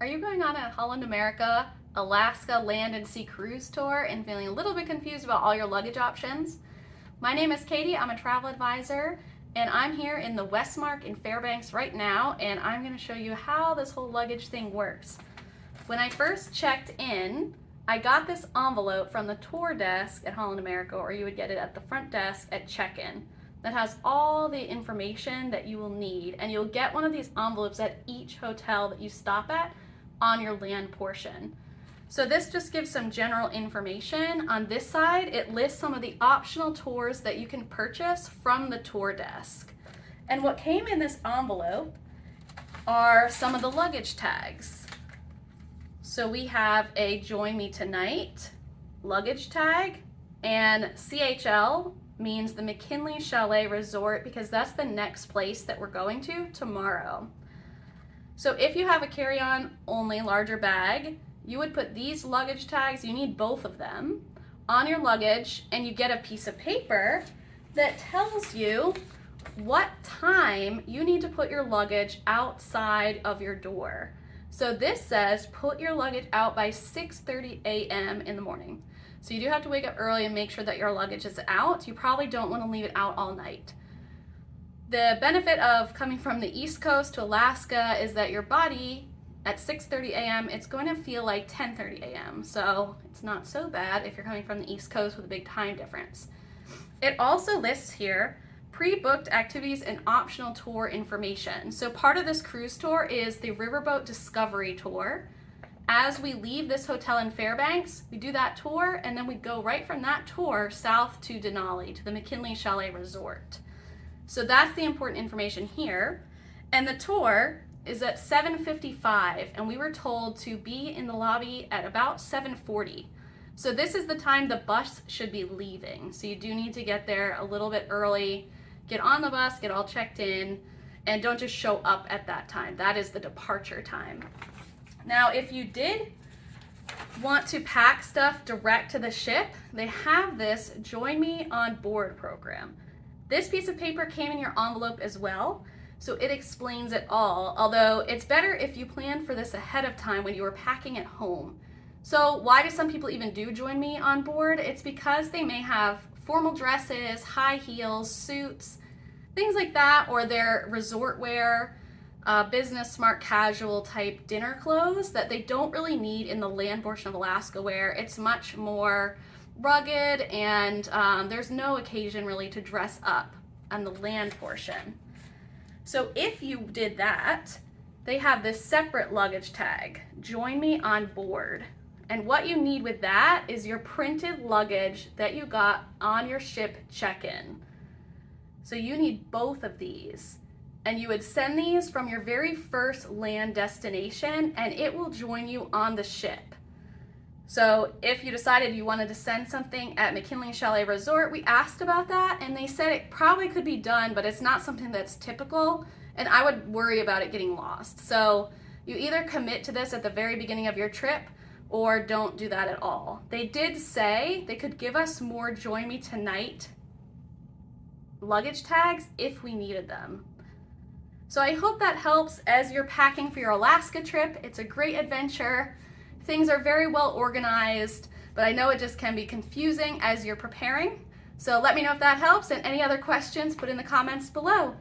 Are you going on a Holland America, Alaska land and sea cruise tour and feeling a little bit confused about all your luggage options? My name is Katie, I'm a travel advisor, and I'm here in the Westmark in Fairbanks right now, and I'm going to show you how this whole luggage thing works. When I first checked in, I got this envelope from the tour desk at Holland America, or you would get it at the front desk at check-in, that has all the information that you will need, and you'll get one of these envelopes at each hotel that you stop at on your land portion. So this just gives some general information. On this side, it lists some of the optional tours that you can purchase from the tour desk. And what came in this envelope are some of the luggage tags. So we have a Join Me Tonight luggage tag, and CHL means the McKinley Chalet Resort, because that's the next place that we're going to tomorrow. So if you have a carry-on only larger bag, you would put these luggage tags, you need both of them, on your luggage, and you get a piece of paper that tells you what time you need to put your luggage outside of your door. So this says put your luggage out by 6:30 a.m. in the morning. So you do have to wake up early and make sure that your luggage is out. You probably don't want to leave it out all night. The benefit of coming from the East Coast to Alaska is that your body at 6:30 a.m. it's going to feel like 10:30 a.m. So it's not so bad if you're coming from the East Coast with a big time difference. It also lists here pre-booked activities and optional tour information. So part of this cruise tour is the Riverboat Discovery Tour. As we leave this hotel in Fairbanks, we do that tour, and then we go right from that tour south to Denali, to the McKinley Chalet Resort. So that's the important information here. And the tour is at 7:55, and we were told to be in the lobby at about 7:40. So this is the time the bus should be leaving. So you do need to get there a little bit early, get on the bus, get all checked in, and don't just show up at that time. That is the departure time. Now, if you did want to pack stuff direct to the ship, they have this Join Me Onboard program. This piece of paper came in your envelope as well, so it explains it all, although it's better if you plan for this ahead of time when you are packing at home. So why do some people even do Join Me on board? It's because they may have formal dresses, high heels, suits, things like that, or their resort wear, business smart casual type dinner clothes that they don't really need in the land portion of Alaska, where it's much more rugged and there's no occasion really to dress up on the land portion. So if you did that, they have this separate luggage tag, Join Me on Board. And what you need with that is your printed luggage that you got on your ship check-in. So you need both of these. And you would send these from your very first land destination, and it will join you on the ship. So if you decided you wanted to send something at McKinley Chalet Resort, we asked about that, and they said it probably could be done, but it's not something that's typical, and I would worry about it getting lost. So you either commit to this at the very beginning of your trip, or don't do that at all. They did say they could give us more Join Me Tonight luggage tags if we needed them. So I hope that helps as you're packing for your Alaska trip. It's a great adventure. Things are very well organized, but I know it just can be confusing as you're preparing. So let me know if that helps, and any other questions, put in the comments below.